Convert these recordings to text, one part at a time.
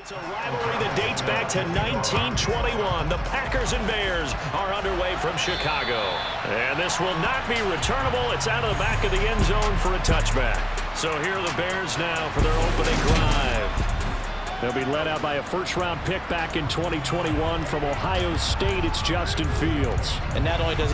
It's a rivalry that dates back to 1921. The Packers and Bears are underway from Chicago. And this will not be returnable. It's out of the back of the end zone for a touchback. So here are the Bears now for their opening drive. They'll be led out by a first-round pick back in 2021 from Ohio State. It's Justin Fields. And not only does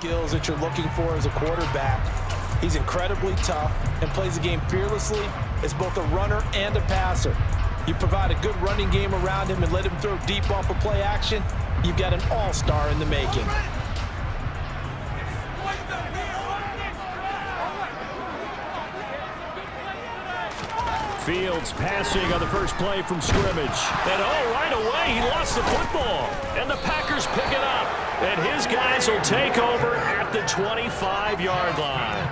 skills that you're looking for as a quarterback. He's incredibly tough and plays the game fearlessly as both a runner and a passer. You provide a good running game around him and let him throw deep off of play action, you've got an all-star in the making. Fields passing on the first play from scrimmage. And right away, he lost the football. And the Packers pick it up. And his guys will take over at the 25-yard line.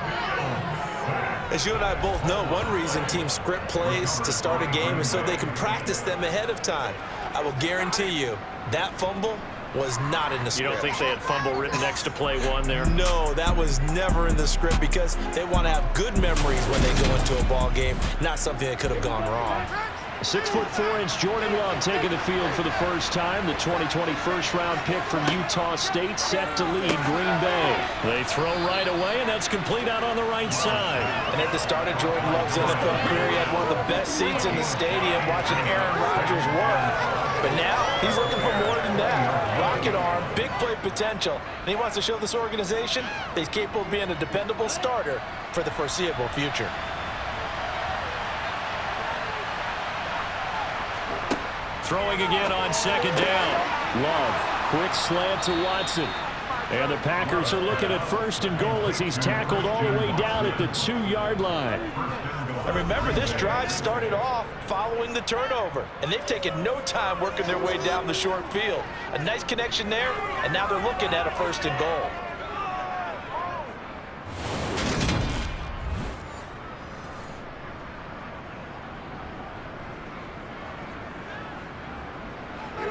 As you and I both know, one reason teams script plays to start a game is so they can practice them ahead of time. I will guarantee you that fumble was not in the script. You don't think they had fumble written next to play one there? No, that was never in the script because they want to have good memories when they go into a ball game, not something that could have gone wrong. 6'4" Jordan Love taking the field for the first time. The 2020 first-round pick from Utah State set to lead Green Bay. They throw right away, and that's complete out on the right side. And at the start of Jordan Love's NFL career, he had one of the best seats in the stadium watching Aaron Rodgers work. But now he's looking for more than that. Rocket arm, big play potential, and he wants to show this organization that he's capable of being a dependable starter for the foreseeable future. Throwing again on second down. Love, quick slant to Watson. And the Packers are looking at first and goal as he's tackled all the way down at the 2-yard line. And remember, this drive started off following the turnover, and they've taken no time working their way down the short field. A nice connection there, and now they're looking at a first and goal.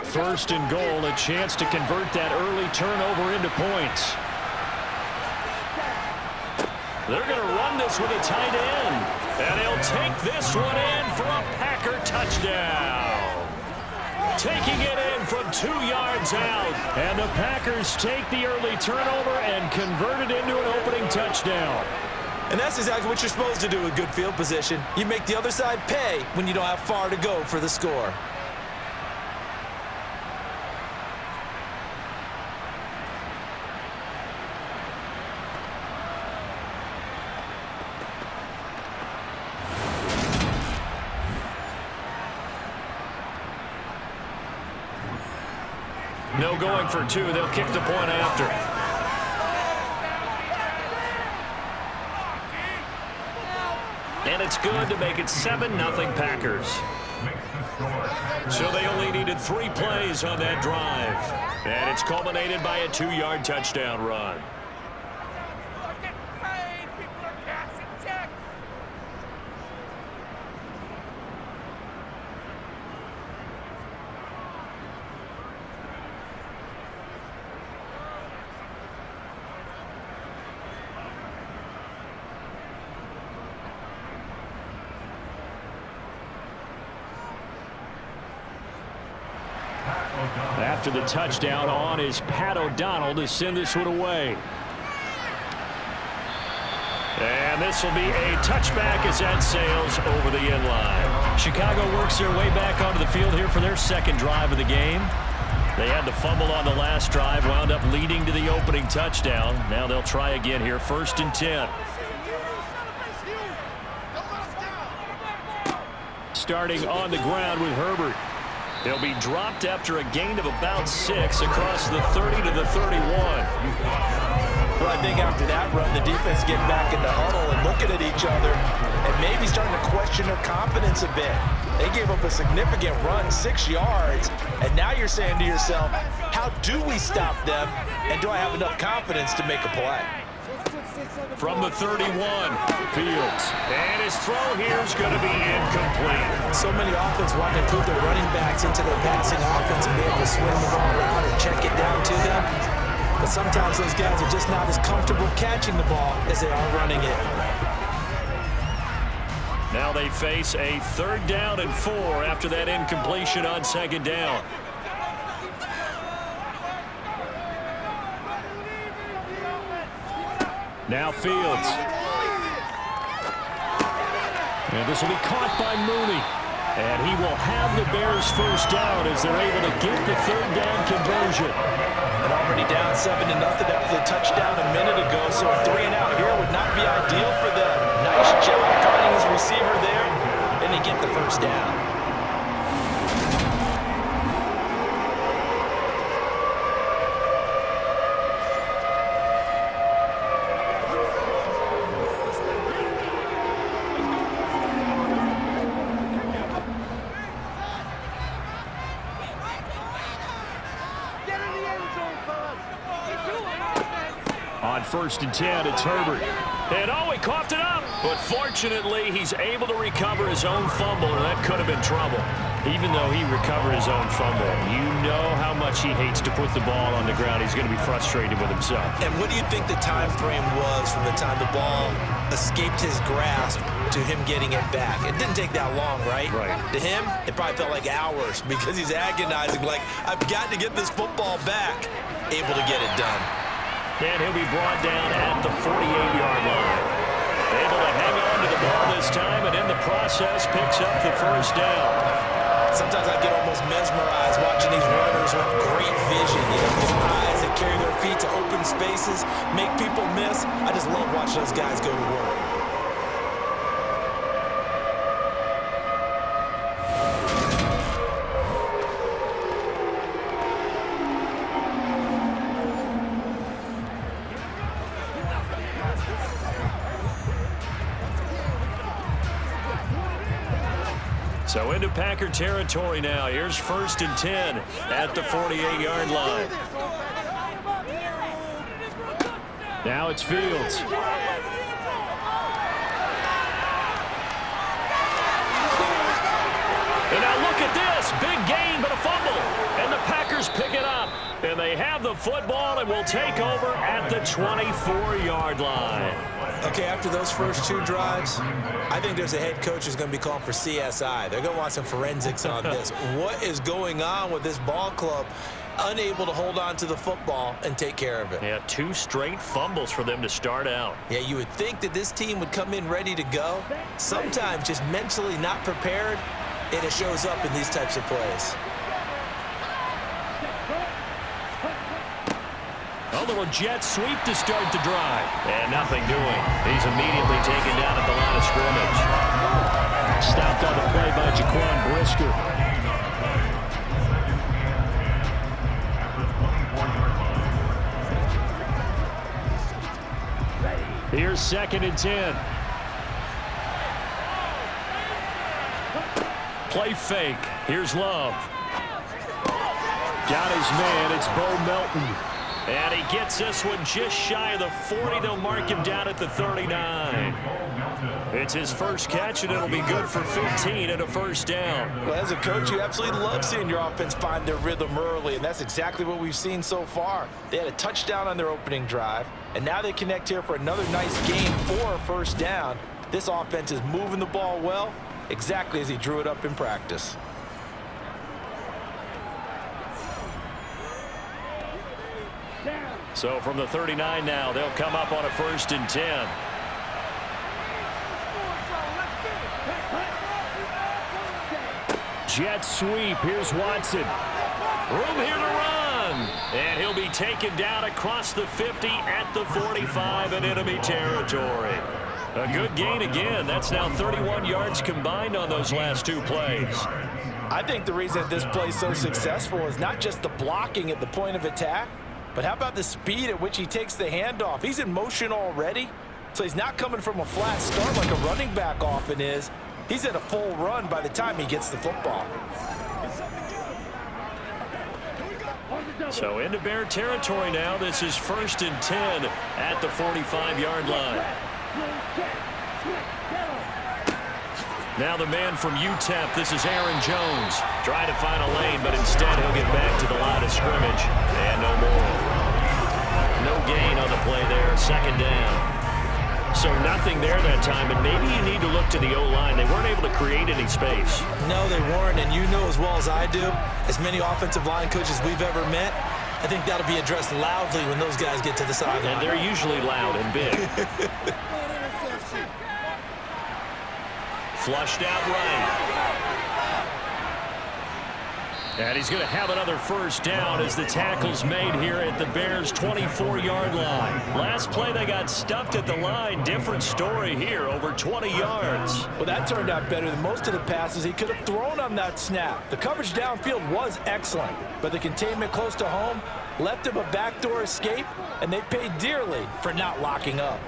First and goal, a chance to convert that early turnover into points. They're going to run this with a tight end. And he'll take this one in for a Packer touchdown. Taking it in from 2 yards out. And the Packers take the early turnover and convert it into an opening touchdown. And that's exactly what you're supposed to do with good field position. You make the other side pay when you don't have far to go for the score. No going for two. They'll kick the point after. And it's good to make it 7-0 Packers. So they only needed 3 plays on that drive. And it's culminated by a 2-yard touchdown run. After the touchdown, on is Pat O'Donnell to send this one away. And this will be a touchback as that sails over the end line. Chicago works their way back onto the field here for their second drive of the game. They had the fumble on the last drive, wound up leading to the opening touchdown. Now they'll try again here, 1st and 10. starting on the ground with Herbert. He'll be dropped after a gain of about 6 across the 30 to the 31. Well, I think after that run, the defense getting back in the huddle and looking at each other and maybe starting to question their confidence a bit. They gave up a significant run, 6 yards, and now you're saying to yourself, how do we stop them, and do I have enough confidence to make a play? From the 31, Fields. And his throw here is going to be incomplete. So many offenses want to include their running backs into their passing offense and be able to swing the ball out or check it down to them. But sometimes those guys are just not as comfortable catching the ball as they are running it. Now they face a 3rd down and 4 after that incompletion on 2nd down. Now Fields. And this will be caught by Mooney. And he will have the Bears first down as they're able to get the 3rd down conversion. And already down 7-0 after the touchdown a minute ago, so a 3-and-out here would not be ideal for them. Nice job finding his receiver there, and they get the first down. On 1st and 10, it's Herbert. And oh, he coughed it up. But fortunately, he's able to recover his own fumble, or that could have been trouble. Even though he recovered his own fumble, you know how much he hates to put the ball on the ground. He's going to be frustrated with himself. And what do you think the time frame was from the time the ball escaped his grasp to him getting it back? It didn't take that long, right? Right. To him, it probably felt like hours because he's agonizing, like, I've got to get this football back. Able to get it done. And he'll be brought down at the 48-yard line. Able to hang on to the ball this time, and in the process picks up the first down. Sometimes I get almost mesmerized watching these runners who have great vision. You know, these eyes that carry their feet to open spaces, make people miss. I just love watching those guys go to work. So into Packer territory now. Here's 1st and 10 at the 48-yard line. Now it's Fields. And now look at this. Big gain, but a fumble. And the Packers pick it up. And they have the football and will take over at the 24-yard line. Okay, after those first 2 drives, I think there's a head coach who's going to be calling for CSI. They're going to want some forensics on this. What is going on with this ball club? Unable to hold on to the football and take care of it. Yeah, 2 straight fumbles for them to start out. Yeah, you would think that this team would come in ready to go. Sometimes just mentally not prepared, and it shows up in these types of plays. A little jet sweep to start the drive. And nothing doing. He's immediately taken down at the line of scrimmage. Stopped on the play by Jaquan Brisker. Here's 2nd and 10. Play fake. Here's Love. Got his man. It's Bo Melton. And he gets this one just shy of the 40. They'll mark him down at the 39. It's his first catch, and it'll be good for 15 and a first down. Well, as a coach, you absolutely love seeing your offense find their rhythm early, and that's exactly what we've seen so far. They had a touchdown on their opening drive, and now they connect here for another nice gain for a first down. This offense is moving the ball well, exactly as he drew it up in practice. So from the 39 now, they'll come up on a 1st and 10. Jet sweep. Here's Watson. Room here to run. And he'll be taken down across the 50 at the 45 in enemy territory. A good gain again. That's now 31 yards combined on those last two plays. I think the reason this play is so successful is not just the blocking at the point of attack, but how about the speed at which he takes the handoff? He's in motion already, so he's not coming from a flat start like a running back often is. He's at a full run by the time he gets the football. So into Bear territory now. This is 1st and 10 at the 45-yard line. Now the man from UTEP, this is Aaron Jones. Trying to find a lane, but instead he'll get back to the line of scrimmage. And no more. No gain on the play there, 2nd down. So nothing there that time, and maybe you need to look to the O-line. They weren't able to create any space. No, they weren't, and you know as well as I do, as many offensive line coaches we've ever met, I think that'll be addressed loudly when those guys get to the sideline. And they're usually loud and big. Flushed out right. And he's going to have another 1st down as the tackle's made here at the Bears' 24-yard line. Last play, they got stuffed at the line. Different story here, over 20 yards. Well, that turned out better than most of the passes he could have thrown on that snap. The coverage downfield was excellent, but the containment close to home left him a backdoor escape, and they paid dearly for not locking up.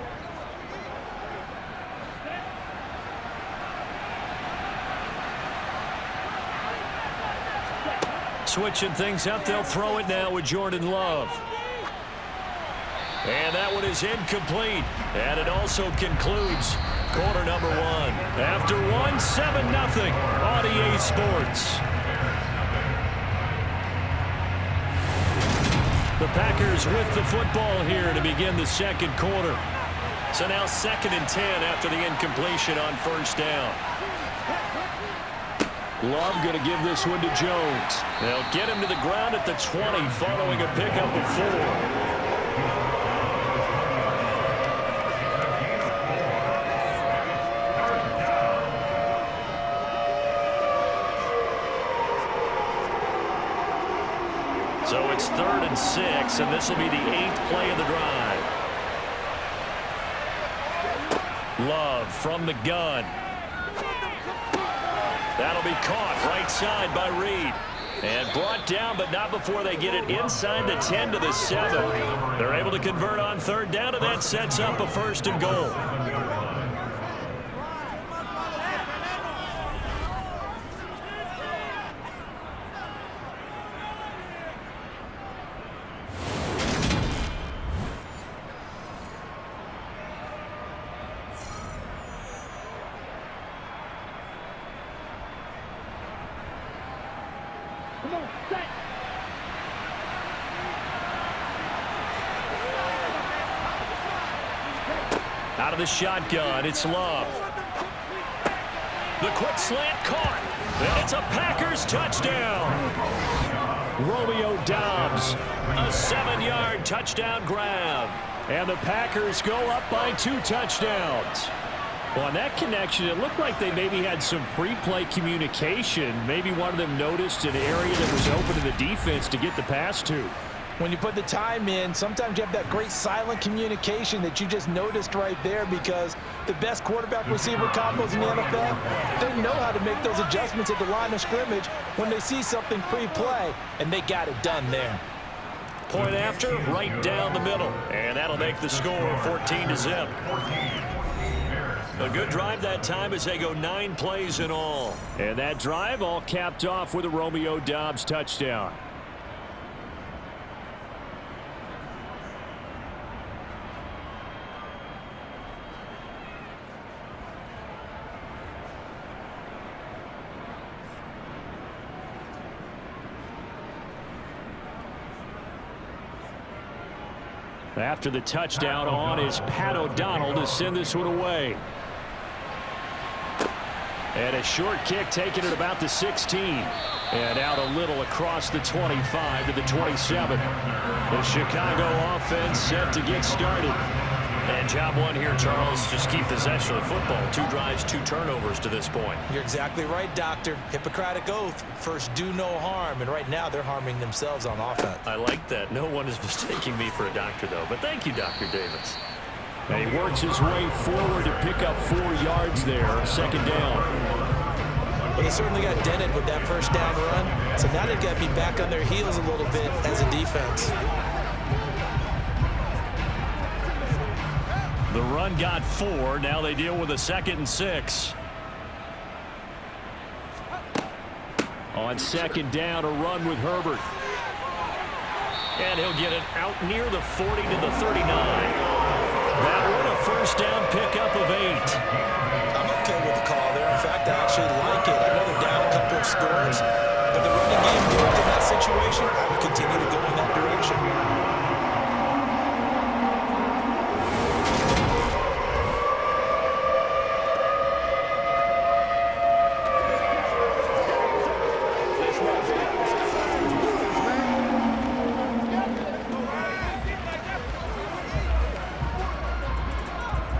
Switching things up, they'll throw it now with Jordan Love. And that one is incomplete. And it also concludes quarter number 1. After 1, 7-0 on EA Sports. The Packers with the football here to begin the 2nd quarter. So now 2nd and 10 after the incompletion on 1st down. Love going to give this one to Jones. They'll get him to the ground at the 20 following a pickup of 4. So it's 3rd and 6, and this will be the 8th play of the drive. Love from the gun. That'll be caught right side by Reed. And brought down, but not before they get it inside the 10 to the 7. They're able to convert on 3rd down, and that sets up a 1st and goal. Out of the shotgun, it's Love. The quick slant caught. And it's a Packers touchdown. Romeo Doubs, a 7-yard touchdown grab. And the Packers go up by 2 touchdowns. Well, on that connection, it looked like they maybe had some pre-play communication. Maybe one of them noticed an area that was open to the defense to get the pass to. When you put the time in, sometimes you have that great silent communication that you just noticed right there, because the best quarterback-receiver combos in the NFL, they know how to make those adjustments at the line of scrimmage when they see something pre-play, and they got it done there. Point after, right down the middle. And that'll make the score 14-0. A good drive that time as they go 9 plays in all. And that drive all capped off with a Romeo Doubs touchdown. After the touchdown, on is Pat O'Donnell to send this one away. And a short kick taken at about the 16. And out a little across the 25 to the 27. The Chicago offense set to get started. And job one here, Charles, just keep possession of the football. 2 drives, 2 turnovers to this point. You're exactly right, Doctor. Hippocratic oath. First, do no harm. And right now, they're harming themselves on offense. I like that. No one is mistaking me for a doctor, though. But thank you, Dr. Davis. And he works his way forward to pick up 4 yards there. Second down. Well, they certainly got dented with that first down run. So now they've got to be back on their heels a little bit as a defense. The run got 4. Now they deal with a 2nd and 6. On second down, a run with Herbert. And he'll get it out near the 40 to the 39. That one a first down pickup of 8. I'm okay with the call there. In fact, I actually like it. I know they're down a couple of scores, but the running game worked in that situation. I would continue to go in that direction.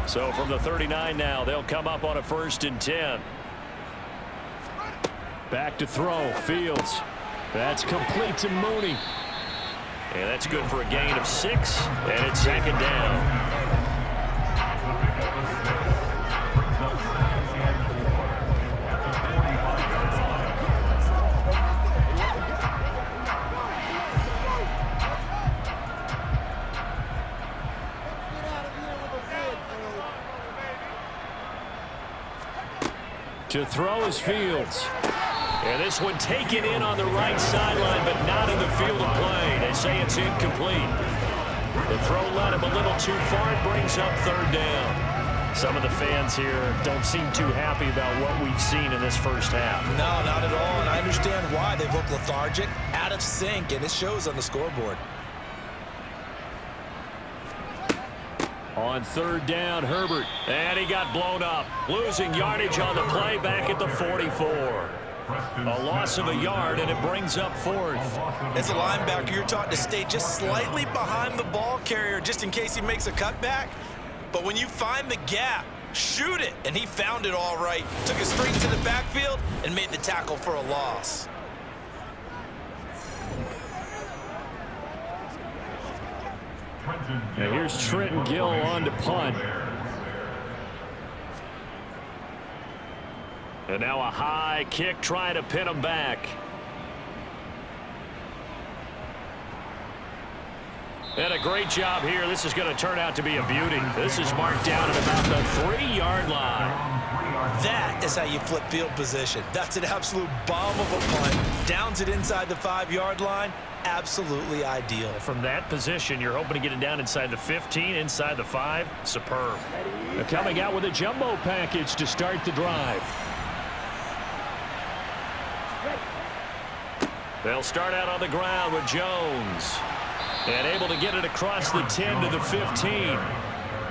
So from the 39 now, they'll come up on a 1st and 10. Back to throw, Fields. That's complete to Mooney. And that's good for a gain of 6, and it's 2nd down. To throw is Fields. And this one taken in on the right sideline, but not in the field of play. They say it's incomplete. The throw led him a little too far. It brings up 3rd down. Some of the fans here don't seem too happy about what we've seen in this first half. No, not at all, and I understand why. They look lethargic, out of sync, and it shows on the scoreboard. On 3rd down, Herbert. And he got blown up. Losing yardage on the play back at the 44. A loss of a yard, and it brings up 4th. As a linebacker, you're taught to stay just slightly behind the ball carrier just in case he makes a cutback. But when you find the gap, shoot it. And he found it all right. Took it straight to the backfield and made the tackle for a loss. Now here's Trenton Gill on to punt. And now a high kick trying to pin him back. And a great job here. This is going to turn out to be a beauty. This is marked down at about the 3-yard line. That is how you flip field position. That's an absolute bomb of a punt. Downs it inside the 5-yard line. Absolutely ideal. From that position, you're hoping to get it down inside the 15, inside the 5. Superb. They're coming out with a jumbo package to start the drive. They'll start out on the ground with Jones. And able to get it across the 10 to the 15.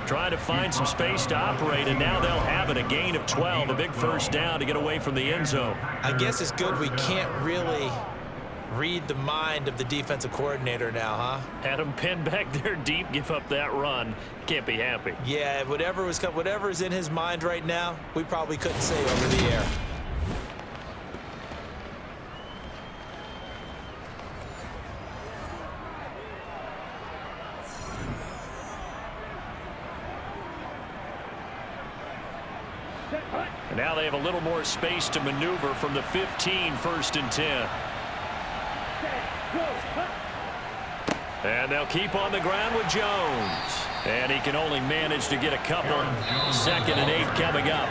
Trying to find some space to operate, and now they'll have it. A gain of 12, a big first down to get away from the end zone. I guess it's good we can't really read the mind of the defensive coordinator now, huh? Had him pinned back there deep, give up that run. Can't be happy. Yeah, whatever is in his mind right now, we probably couldn't say over the air. And now they have a little more space to maneuver from the 15, 1st and 10. And they'll keep on the ground with Jones. And he can only manage to get a couple. 2nd and 8 coming up.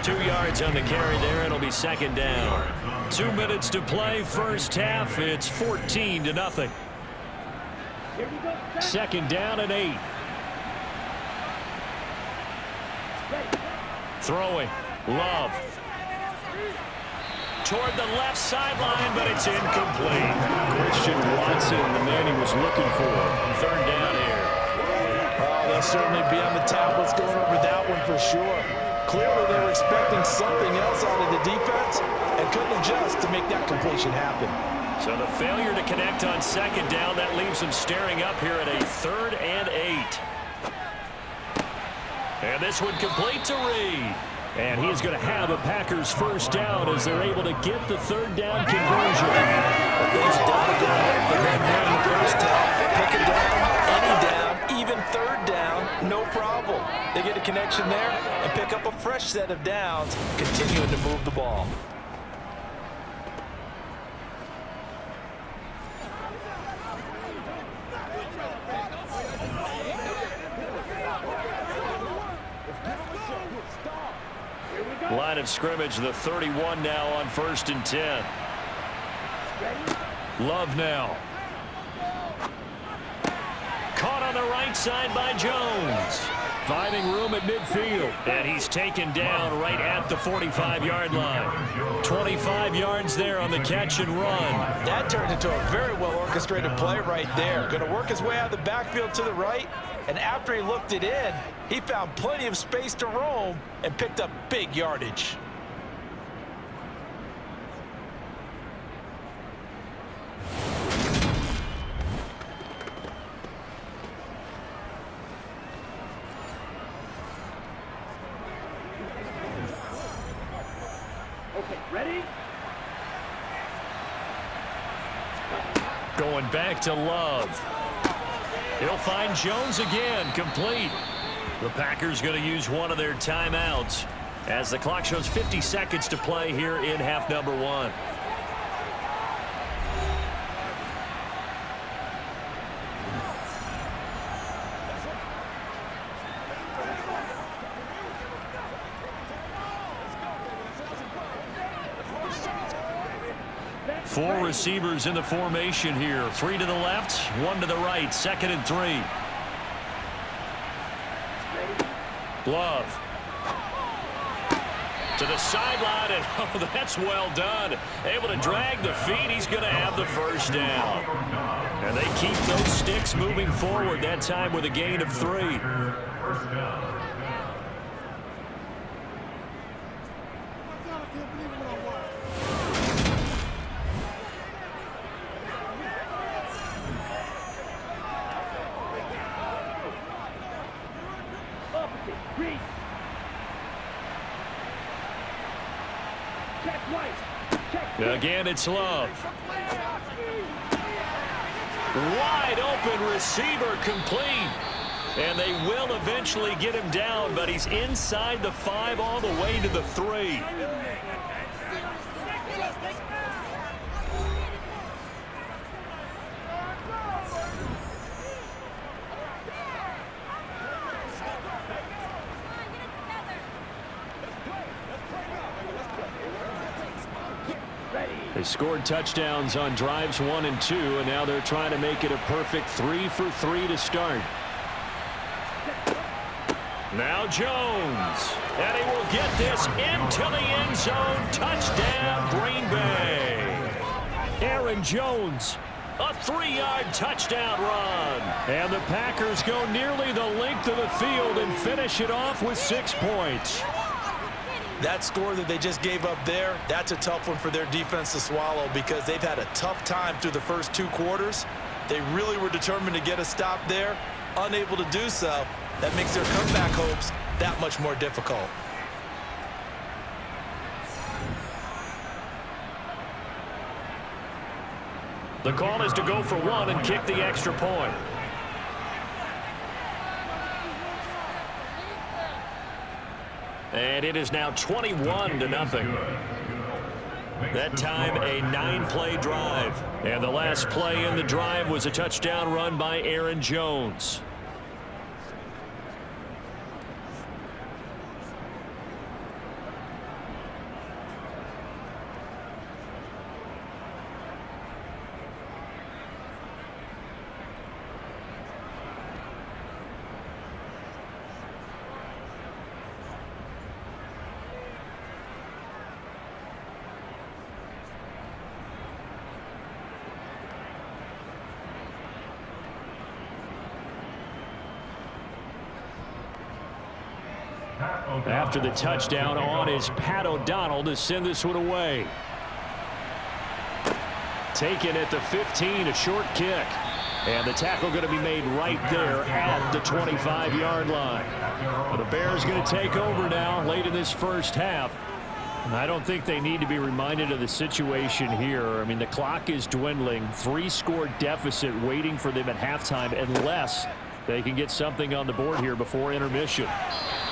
2 yards on the carry there. It'll be 2nd down. 2 minutes to play, first half. It's 14-0. 2nd down and 8. Throwing. Love. Toward the left sideline, but it's incomplete. Christian Watson, the man he was looking for. 3rd down here. Oh, they'll certainly be on the tablets going over that one for sure. Clearly, they were expecting something else out of the defense and couldn't adjust to make that completion happen. So the failure to connect on 2nd down, that leaves them staring up here at a 3rd and 8. And this one complete to Reed. And he is going to have a Packers first down as they're able to get the 3rd down conversion. Things don't go right for them here in the first half. Pick it down, any down, even third down, no problem. They get a connection there and pick up a fresh set of downs, continuing to move the ball. Line of scrimmage, the 31 now on 1st and 10. Love now. Caught on the right side by Jones. Finding room at midfield. And he's taken down right at the 45-yard line. 25 yards there on the catch and run. That turned into a very well-orchestrated play right there. Going to work his way out of the backfield to the right. And after he looked it in, he found plenty of space to roam and picked up big yardage. Okay, ready? Going back to Love. He'll find Jones again, complete. The Packers going to use one of their timeouts as the clock shows 50 seconds to play here in half number 1. Four receivers in the formation here. 3 to the left, 1 to the right. 2nd and 3. Love. To the sideline, and oh, that's well done. Able to drag the feet. He's going to have the first down. And they keep those sticks moving forward, that time with a gain of 3. Again, it's Love. Wide open receiver, complete. And they will eventually get him down, but he's inside the 5 all the way to the 3. They scored touchdowns on drives 1 and 2, and now they're trying to make it a perfect 3 for 3 to start. Now Jones, and he will get this into the end zone. Touchdown, Green Bay. Aaron Jones, a 3-yard touchdown run. And the Packers go nearly the length of the field and finish it off with 6 points. That score that they just gave up there, that's a tough one for their defense to swallow because they've had a tough time through the first 2 quarters. They really were determined to get a stop there, unable to do so. That makes their comeback hopes that much more difficult. The call is to go for 1 and kick the extra point. And it is now 21-0. That time a 9-play drive. And the last play in the drive was a touchdown run by Aaron Jones. After the touchdown on is Pat O'Donnell to send this one away. Taken at the 15, a short kick. And the tackle going to be made right there at the 25-yard line. Well, the Bears going to take over now late in this first half. I don't think they need to be reminded of the situation here. I mean, the clock is dwindling. 3-score deficit waiting for them at halftime unless They can get something on the board here before intermission.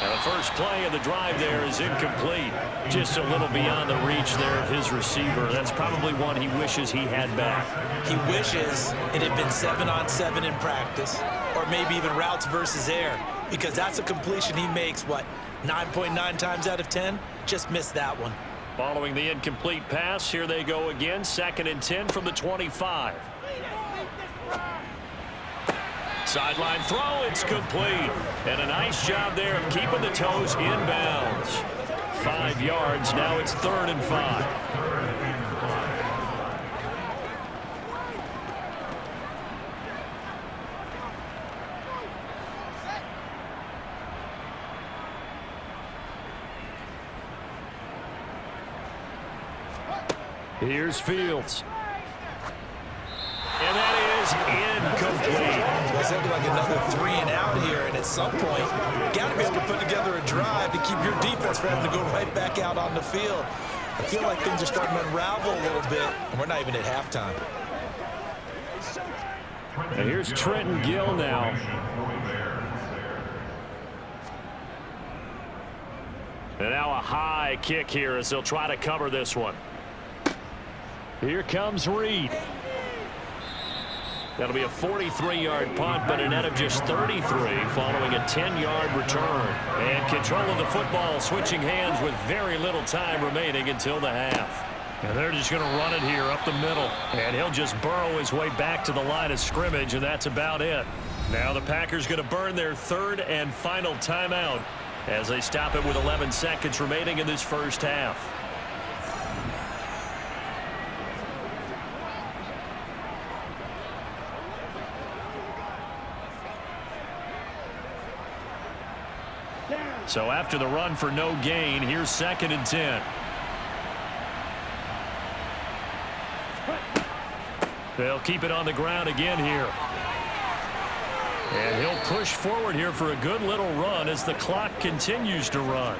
And the first play of the drive there is incomplete. Just a little beyond the reach there of his receiver. That's probably one he wishes he had back. He wishes it had been 7-on-7 in practice, or maybe even routes versus air, because that's a completion he makes, 9.9 times out of 10? Just missed that one. Following the incomplete pass, here they go again. 2nd and 10 from the 25. Sideline throw, it's complete. And a nice job there of keeping the toes inbounds. 5 yards, now it's 3rd and 5. Here's Fields. And that is incomplete. It's looking like another 3 and out here, and at some point, you got to be able to put together a drive to keep your defense from having to go right back out on the field. I feel like things are starting to unravel a little bit, and we're not even at halftime. And here's Trenton Gill now. And now a high kick here as they'll try to cover this one. Here comes Reed. That'll be a 43-yard punt, but a net of just 33 following a 10-yard return. And control of the football switching hands with very little time remaining until the half. And they're just going to run it here up the middle. And he'll just burrow his way back to the line of scrimmage, and that's about it. Now the Packers going to burn their 3rd and final timeout as they stop it with 11 seconds remaining in this first half. So after the run for no gain, here's 2nd and 10. They'll keep it on the ground again here. And he'll push forward here for a good little run as the clock continues to run.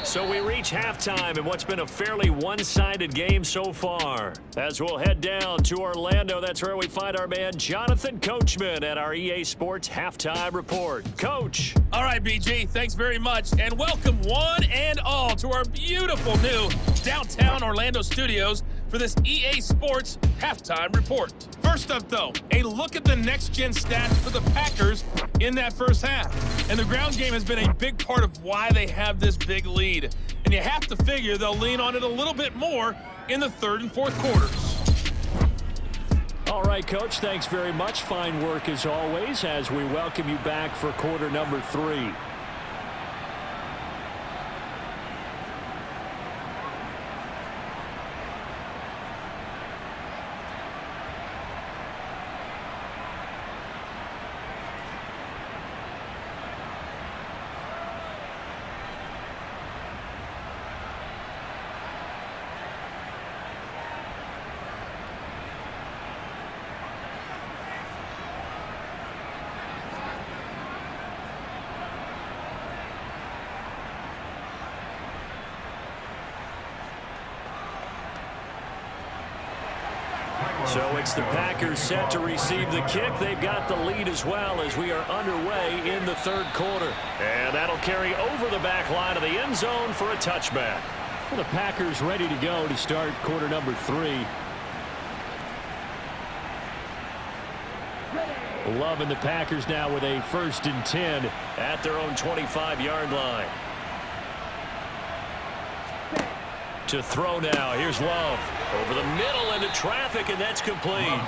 So we reach halftime in what's been a fairly one-sided game so far. As we'll head down to Orlando, that's where we find our man Jonathan Coachman at our EA Sports Halftime Report. Coach. All right, BG, thanks very much. And welcome one and all to our beautiful new downtown Orlando studios for this EA Sports Halftime Report. First up, though, a look at the next-gen stats for the Packers in that first half. And the ground game has been a big part of why they have this big lead. And you have to figure they'll lean on it a little bit more in the 3rd and 4th quarters. All right, Coach, thanks very much. Fine work as always as we welcome you back for quarter number 3. So it's the Packers set to receive the kick. They've got the lead as well as we are underway in the 3rd quarter. And that'll carry over the back line of the end zone for a touchback. Well, the Packers ready to go to start quarter number 3. Loving the Packers now with a 1st and 10 at their own 25-yard line. To throw now. Here's Love. Over the middle into traffic, and that's complete.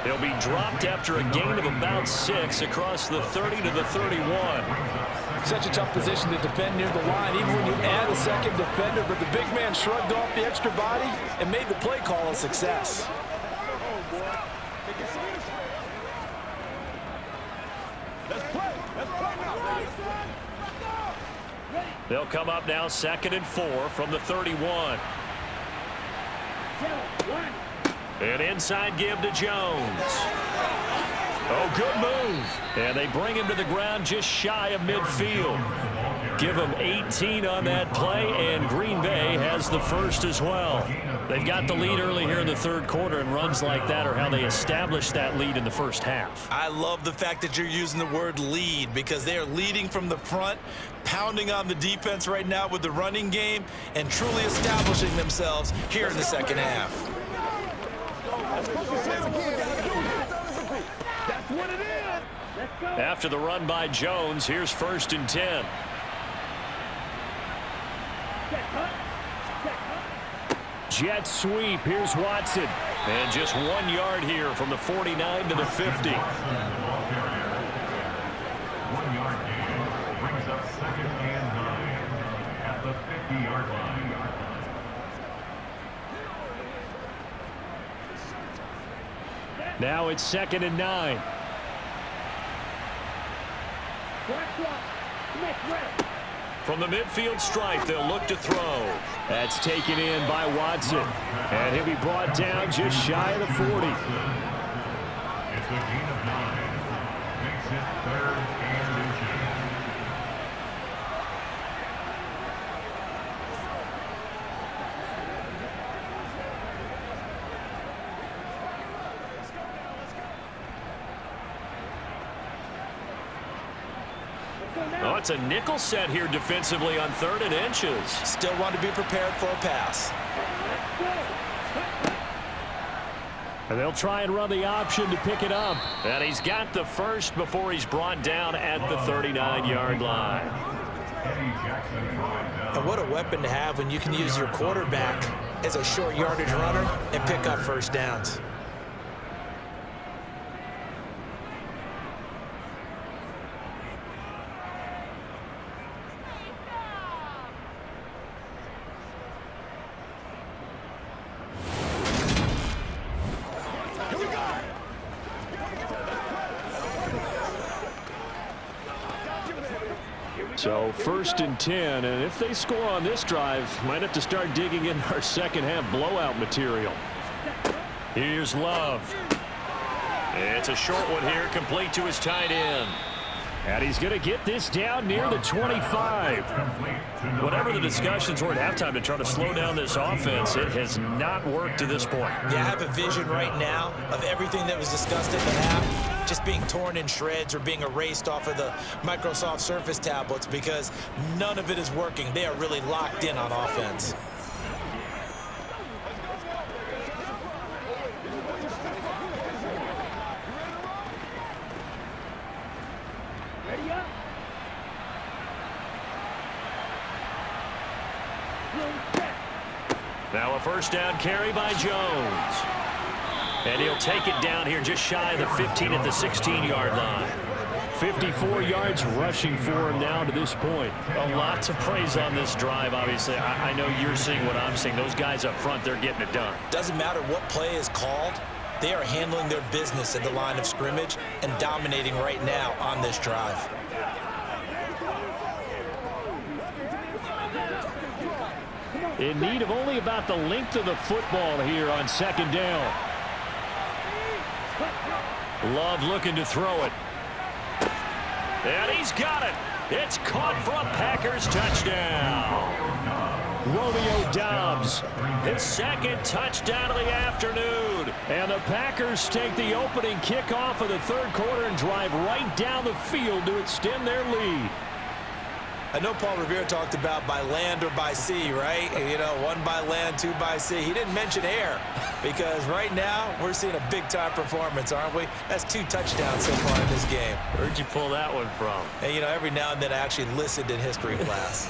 He'll be dropped after a gain of about 6 across the 30 to the 31. Such a tough position to defend near the line, even when you add a second defender, but the big man shrugged off the extra body and made the play call a success. They'll come up now 2nd and 4 from the 31. An inside give to Jones. Oh, good move. And they bring him to the ground just shy of midfield. Give him 18 on that play, and Green Bay has the first as well. They've got the lead early here in the third quarter, and runs like that are how they established that lead in the first half. I love the fact that you're using the word lead because they are leading from the front, pounding on the defense right now with the running game, and truly establishing themselves here in the second half. After the run by Jones, here's 1st and 10. Jet sweep. Here's Watson. And just 1 yard here from the 49 to the 50. 1 yard gain brings up 2nd and 9 at the 50-yard line. Now it's 2nd and 9. From the midfield stripe, they'll look to throw. That's taken in by Watson. And he'll be brought down just shy of the 40. It's a gain of 9. Makes it 3rd and inches. Oh, it's a nickel set here defensively on 3rd and inches. Still want to be prepared for a pass. And they'll try and run the option to pick it up. And he's got the first before he's brought down at the 39-yard line. And what a weapon to have when you can use your quarterback as a short yardage runner and pick up first downs. So 1st and 10, and if they score on this drive, might have to start digging in our second half blowout material. Here's Love. It's a short one here, complete to his tight end. And he's going to get this down near the 25. Whatever the discussions were at halftime to try to slow down this offense, it has not worked to this point. Yeah, I have a vision right now of everything that was discussed in the half just being torn in shreds or being erased off of the Microsoft Surface tablets because none of it is working. They are really locked in on offense. Now a first down carry by Jones. And he'll take it down here just shy of the 15 at the 16-yard line. 54 yards rushing for him now to this point. A lot to praise on this drive, obviously. I know you're seeing what I'm seeing. Those guys up front, they're getting it done. Doesn't matter what play is called. They are handling their business at the line of scrimmage and dominating right now on this drive. In need of only about the length of the football here on 2nd down. Love looking to throw it. And he's got it. It's caught for a Packers touchdown. Romeo Doubs, his 2nd touchdown of the afternoon. And the Packers take the opening kickoff of the 3rd quarter and drive right down the field to extend their lead. I know Paul Revere talked about by land or by sea, right? You know, 1 by land, 2 by sea. He didn't mention air because right now we're seeing a big-time performance, aren't we? That's 2 touchdowns so far in this game. Where'd you pull that one from? And, you know, every now and then I actually listened in history class.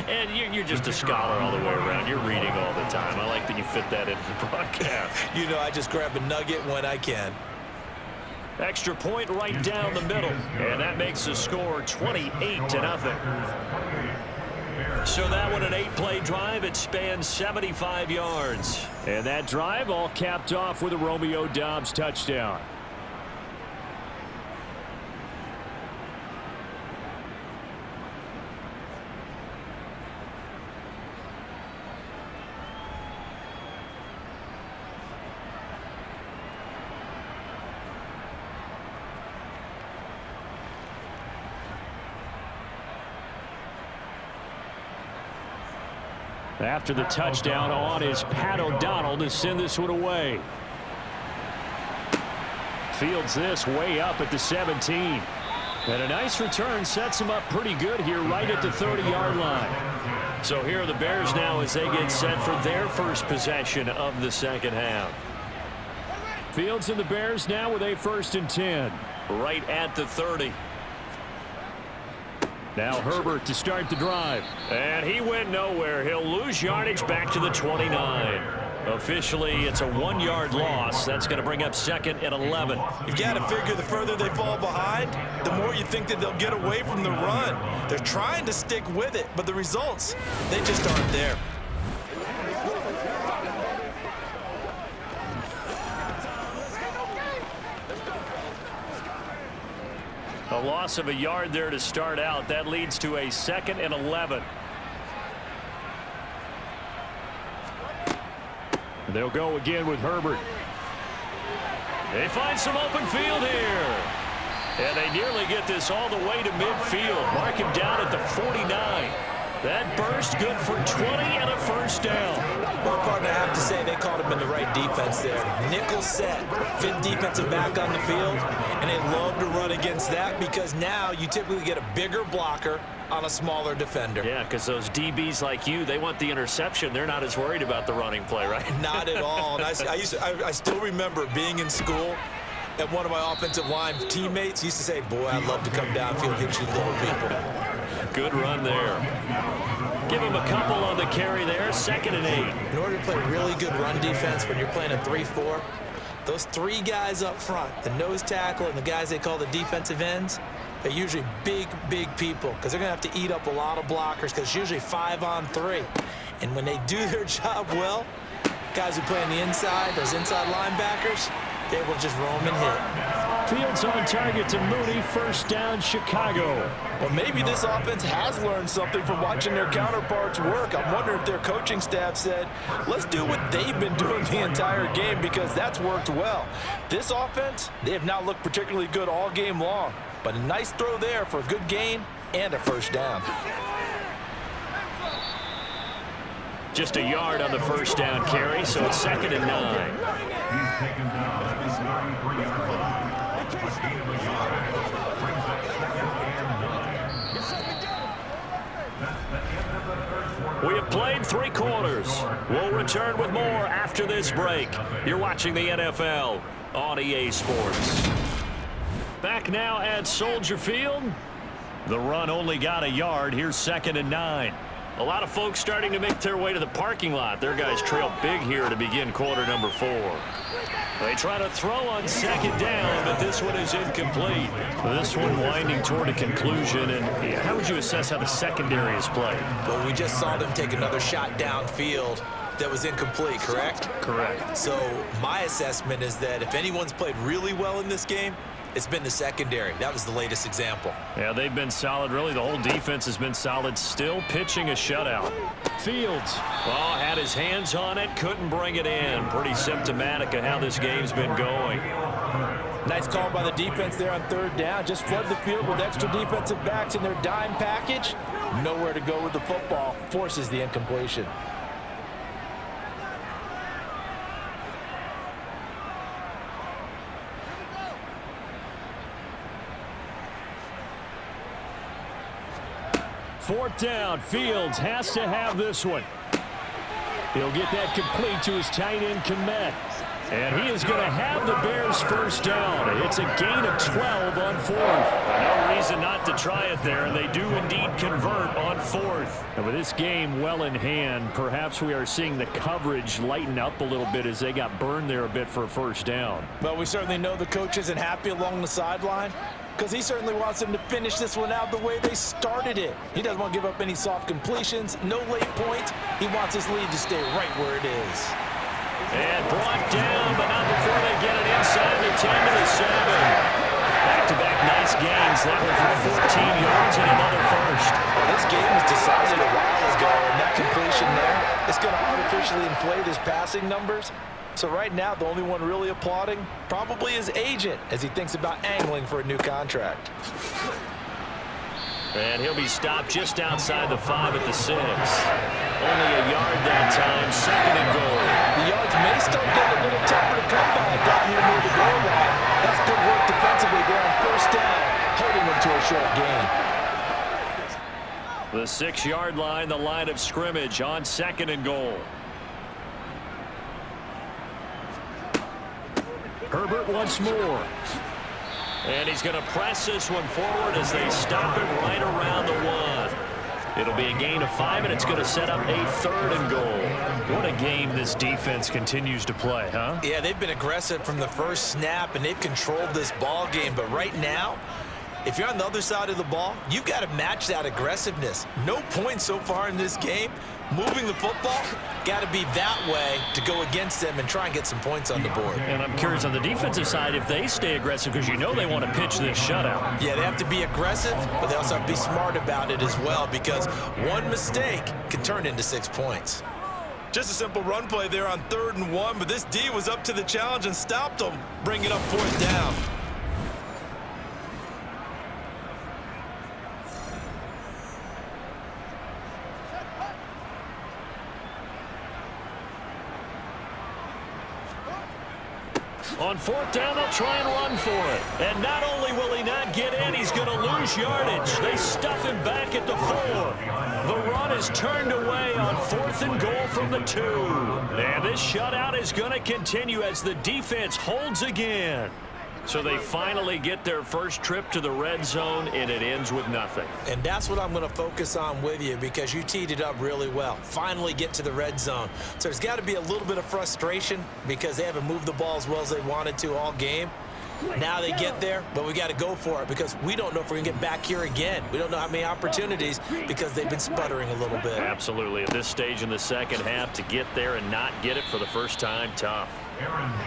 And you're just a scholar all the way around. You're reading all the time. I like that you fit that into the broadcast. You know, I just grab a nugget when I can. Extra point right down the middle. And that makes the score 28-0. So that one an 8-play drive. It spans 75 yards. And that drive all capped off with a Romeo Doubs touchdown. After the touchdown on is Pat O'Donnell to send this one away. Fields this way up at the 17. And a nice return sets him up pretty good here right at the 30-yard line. So here are the Bears now as they get set for their first possession of the second half. Fields and the Bears now with a 1st and 10. Right at the 30. Now Herbert to start the drive. And he went nowhere. He'll lose yardage back to the 29. Officially, it's a 1-yard loss. That's going to bring up 2nd and 11. You've got to figure the further they fall behind, the more you think that they'll get away from the run. They're trying to stick with it, but the results, they just aren't there. A loss of a yard there to start out. That leads to a 2nd and 11. They'll go again with Herbert. They find some open field here. And they nearly get this all the way to midfield. Mark him down at the 49. That burst good for 20 and a 1st down. Well, partner, I have to say they called him in the right defense there. Nickel set, 5th defensive back on the field, and they love to run against that because now you typically get a bigger blocker on a smaller defender. Yeah, because those DBs like you, they want the interception. They're not as worried about the running play, right? Not at all. And I still remember being in school, and one of my offensive line teammates used to say, boy, I'd love to come downfield, hit you little people. Good run there. Give him a couple on the carry there. 2nd and 8. In order to play really good run defense when you're playing a 3-4, those 3 guys up front, the nose tackle and the guys they call the defensive ends, they're usually big people because they're going to have to eat up a lot of blockers because it's usually 5 on 3. And when they do their job well, guys who play on the inside, those inside linebackers, they will just roam and hit. Fields on target to Mooney. 1st down, Chicago. Well, maybe this offense has learned something from watching their counterparts work. I'm wondering if their coaching staff said, let's do what they've been doing the entire game because that's worked well. This offense, they have not looked particularly good all game long, but a nice throw there for a good gain and a 1st down. Just a yard on the 1st down carry, so it's 2nd and 9. He's taken down at the 33-yard line. A gain of a yard brings up 2nd and 9. That's the end of the 3rd quarter. We have played 3 quarters. We'll return with more after this break. You're watching the NFL on EA Sports. Back now at Soldier Field. The run only got a yard. Here's 2nd and 9. A lot of folks starting to make their way to the parking lot. Their guys trail big here to begin quarter number 4. They try to throw on 2nd down, but this one is incomplete. This one winding toward a conclusion. And how would you assess how the secondary has played? Well, we just saw them take another shot downfield that was incomplete, correct? Correct. So my assessment is that if anyone's played really well in this game, it's been the secondary. That was the latest example. Yeah, they've been solid. Really, the whole defense has been solid. Still pitching a shutout. Fields, well, had his hands on it, couldn't bring it in. Pretty symptomatic of how this game's been going. Nice call by the defense there on 3rd down. Just flood the field with extra defensive backs in their dime package. Nowhere to go with the football. Forces the incompletion. Fourth down, Fields has to have this one. He'll get that complete to his tight end, Kmet. And he is going to have the Bears' 1st down. It's a gain of 12 on 4th. No reason not to try it there, and they do indeed convert on 4th. And with this game well in hand, perhaps we are seeing the coverage lighten up a little bit as they got burned there a bit for a 1st down. Well, we certainly know the coach isn't happy along the sideline because he certainly wants them to finish this one out the way they started it. He doesn't want to give up any soft completions, no late points. He wants his lead to stay right where it is. And brought down, but not before they get it inside the 10 to the 7. Back-to-back nice gains. That one for 14 yards and another 1st. This game was decided a while ago, and that completion there is going to artificially inflate his passing numbers. So right now, the only one really applauding probably his agent as he thinks about angling for a new contract. And he'll be stopped just outside the 5 at the 6. Only a yard that time, 2nd and goal. The yards may start getting a little tougher to come by down here near the goal line. That's good work defensively there on 1st down, holding them to a short gain. The 6-yard line, the line of scrimmage on 2nd and goal. Herbert once more. And he's going to press this one forward as they stop him right around the 1. It'll be a gain of 5, and it's going to set up a 3rd and goal. What a game this defense continues to play, huh? Yeah, they've been aggressive from the first snap, and they've controlled this ball game. But right now, if you're on the other side of the ball, you've got to match that aggressiveness. No points so far in this game. Moving the football, got to be that way to go against them and try and get some points on the board. And I'm curious on the defensive side if they stay aggressive, because you know they want to pitch this shutout. Yeah, they have to be aggressive, but they also have to be smart about it as well, because one mistake can turn into 6 points. Just a simple run play there on 3rd and 1, but this D was up to the challenge and stopped them, bringing up 4th down. On 4th down, they'll try and run for it. And not only will he not get in, he's going to lose yardage. They stuff him back at the 4. The run is turned away on 4th and goal from the 2. And this shutout is going to continue as the defense holds again. So they finally get their first trip to the red zone, and it ends with nothing. And that's what I'm going to focus on with you, because you teed it up really well. Finally get to the red zone. So there's got to be a little bit of frustration because they haven't moved the ball as well as they wanted to all game. Now they get there, but we got to go for it, because we don't know if we're going to get back here again. We don't know how many opportunities, because they've been sputtering a little bit. Absolutely. At this stage in the second half, to get there and not get it for the first time, tough.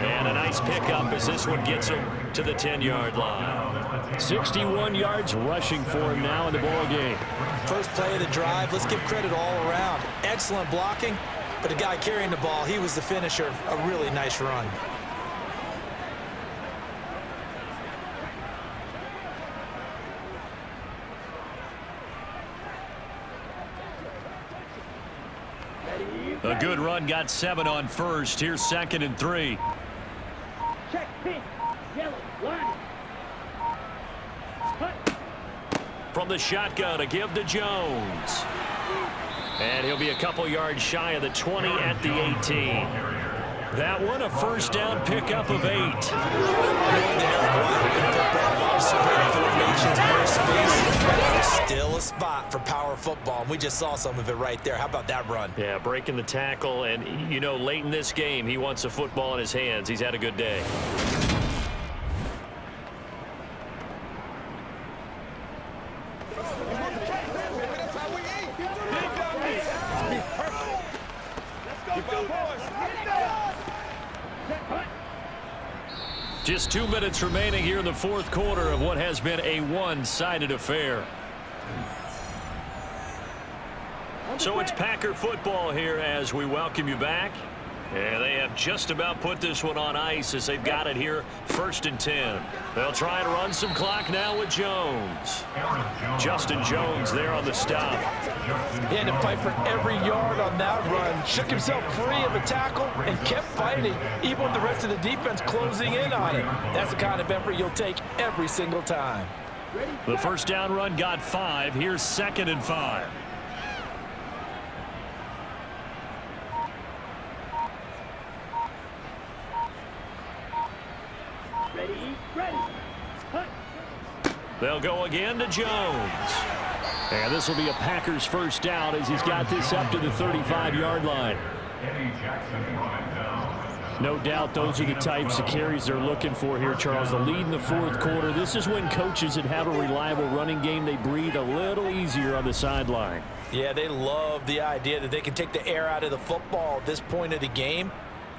And a nice pickup as this one gets him to the 10-yard line. 61 yards rushing for him now in the ball game. First play of the drive, let's give credit all around. Excellent blocking, but the guy carrying the ball, he was the finisher. A really nice run. A good run, got 7 on 1st. Here's 2nd and 3. Check, pink, yellow, line. Cut. From the shotgun, to give to Jones. And he'll be a couple yards shy of the 20 at the 18. That one, a first down pickup of 8. Still a spot for power football. We just saw some of it right there. How about that run? Yeah, breaking the tackle, and you know, late in this game, he wants the football in his hands. He's had a good day. Just 2 minutes remaining here in the 4th quarter of what has been a one-sided affair. So it's Packer football here as we welcome you back. And they have just about put this one on ice as they've got it here, 1st and 10. They'll try and run some clock now with Jones. Justin Jones there on the stop. He had to fight for every yard on that run. Shook himself free of a tackle and kept fighting, even with the rest of the defense closing in on it. That's the kind of effort you'll take every single time. The first down run got 5. Here's 2nd and 5. They'll go again to Jones. And this will be a Packers first down as he's got this up to the 35-yard line. No doubt those are the types of carries they're looking for here, Charles. The lead in the 4th quarter. This is when coaches that have a reliable running game, they breathe a little easier on the sideline. Yeah, they love the idea that they can take the air out of the football at this point of the game.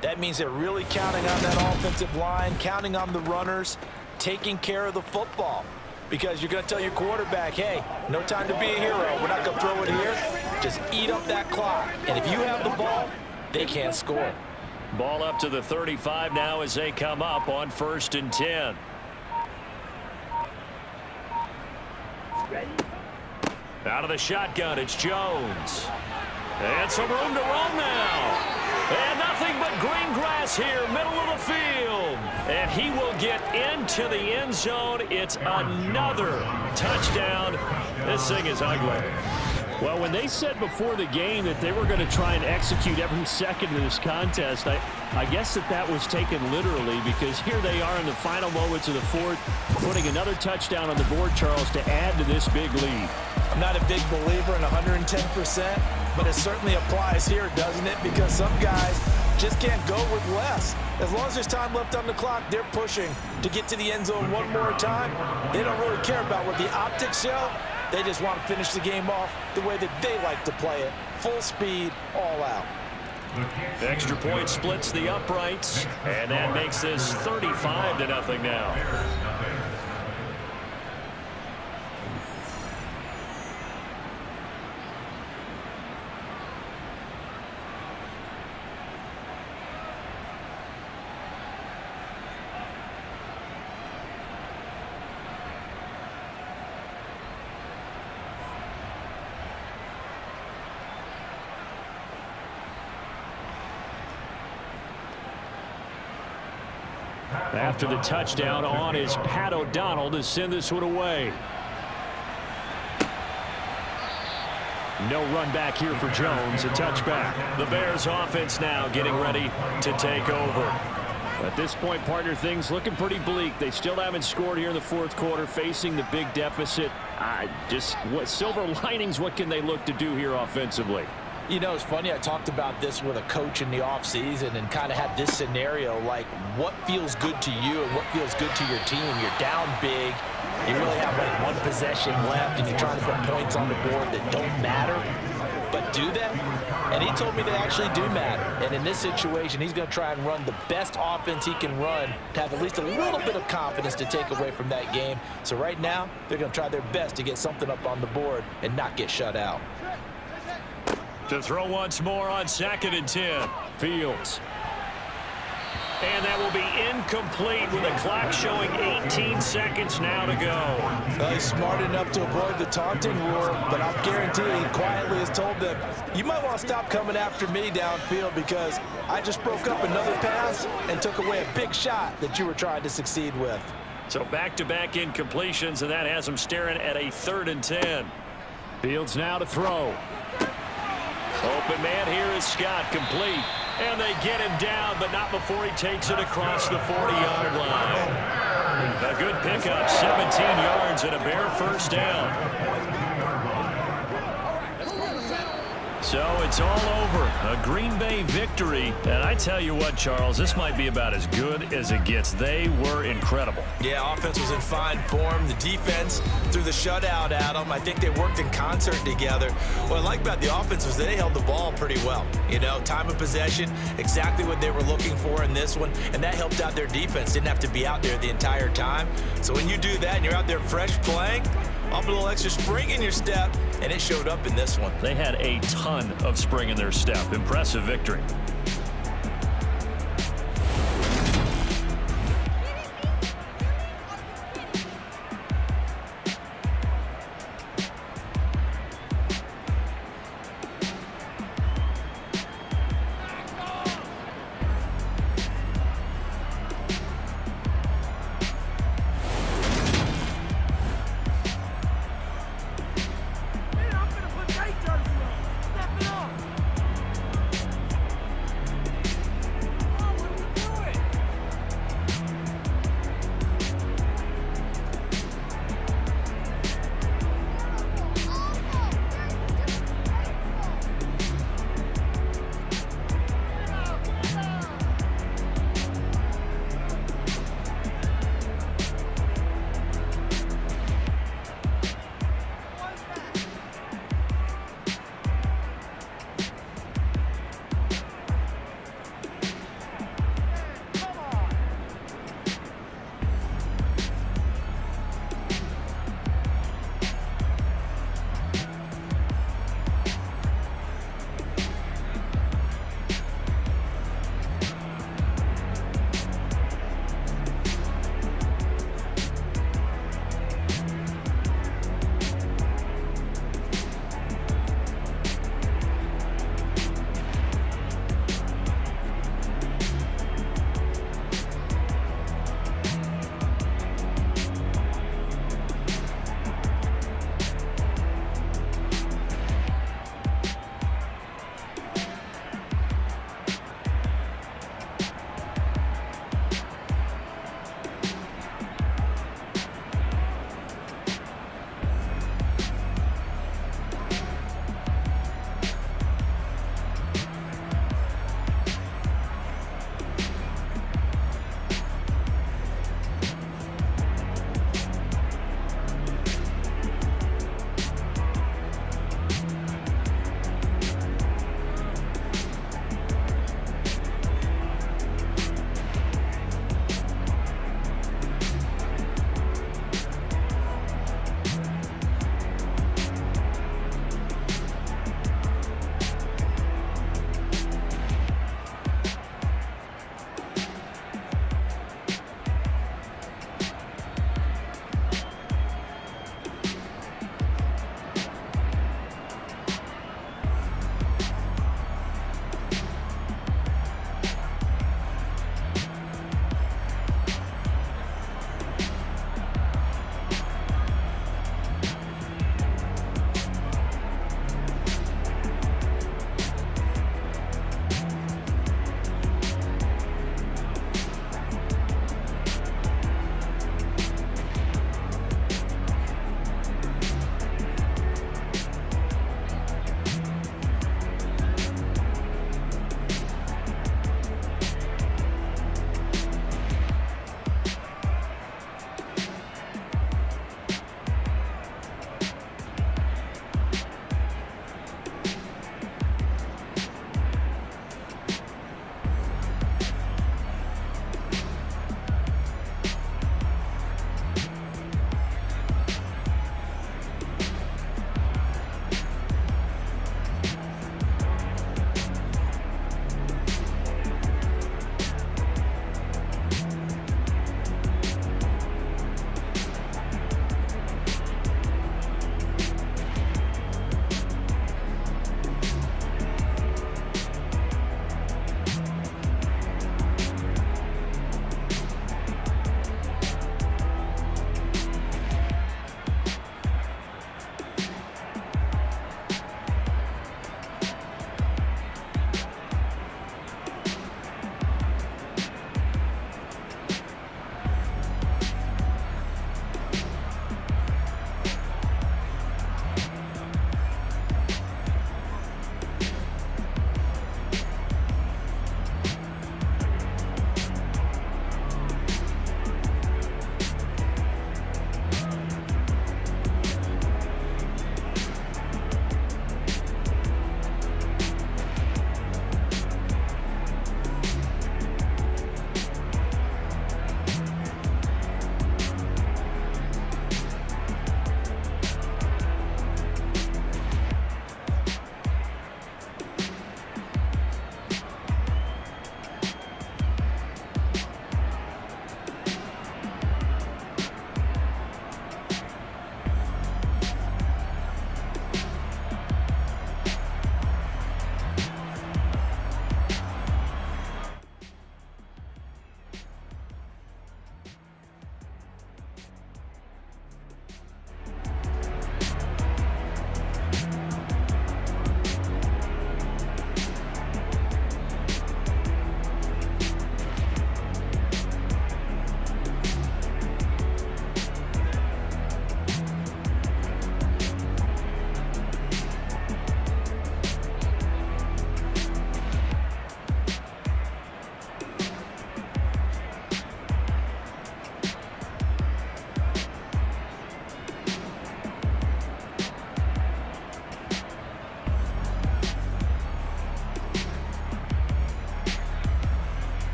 That means they're really counting on that offensive line, counting on the runners, taking care of the football. Because you're going to tell your quarterback, hey, no time to be a hero. We're not going to throw it here. Just eat up that clock. And if you have the ball, they can't score. Ball up to the 35 now as they come up on 1st and 10. Out of the shotgun, it's Jones. And some room to roam now. And nothing but green grass here, middle of the field. And he will get into the end zone. It's another touchdown. This thing is ugly. Well, when they said before the game that they were going to try and execute every second of this contest, I guess that was taken literally, because here they are in the final moments of the fourth, putting another touchdown on the board, Charles, to add to this big lead. I'm not a big believer in 110%, but it certainly applies here, doesn't it? Because some guys just can't go with less. As long as there's time left on the clock, they're pushing to get to the end zone one more time. They don't really care about what the optics show. They just want to finish the game off the way that they like to play it. Full speed, all out. Extra point splits the uprights, and that makes this 35-0 now. After the touchdown on is Pat O'Donnell to send this one away. No run back here for Jones, a touchback. The Bears offense now getting ready to take over. At this point, partner, things looking pretty bleak. They still haven't scored here in the fourth quarter, facing the big deficit. What silver linings, what can they look to do here offensively? You know, it's funny, I talked about this with a coach in the offseason and kind of had this scenario, like what feels good to you and what feels good to your team. You're down big, you really have like one possession left, and you're trying to put points on the board that don't matter. But do they? And he told me they actually do matter. And in this situation, he's going to try and run the best offense he can run to have at least a little bit of confidence to take away from that game. So right now, they're going to try their best to get something up on the board and not get shut out. To throw once more on 2nd and 10. Fields. And that will be incomplete with the clock showing 18 seconds now to go. Well, he's smart enough to avoid the taunting rule, but I'll guarantee he quietly has told them, you might want to stop coming after me downfield because I just broke up another pass and took away a big shot that you were trying to succeed with. So back-to-back incompletions, and that has him staring at a 3rd and 10. Fields now to throw. Open man here is Scott, complete. And they get him down, but not before he takes it across the 40-yard line. A good pickup, 17 yards and a Bear first down. So it's all over. A Green Bay victory. And I tell you what, Charles, this might be about as good as it gets. They were incredible. Yeah, offense was in fine form. The defense threw the shutout at them. I think they worked in concert together. What I like about the offense was they held the ball pretty well. You know, time of possession, exactly what they were looking for in this one. And that helped out their defense. Didn't have to be out there the entire time. So when you do that and you're out there fresh playing, off a little extra spring in your step, and it showed up in this one. They had a ton of spring in their step. Impressive victory.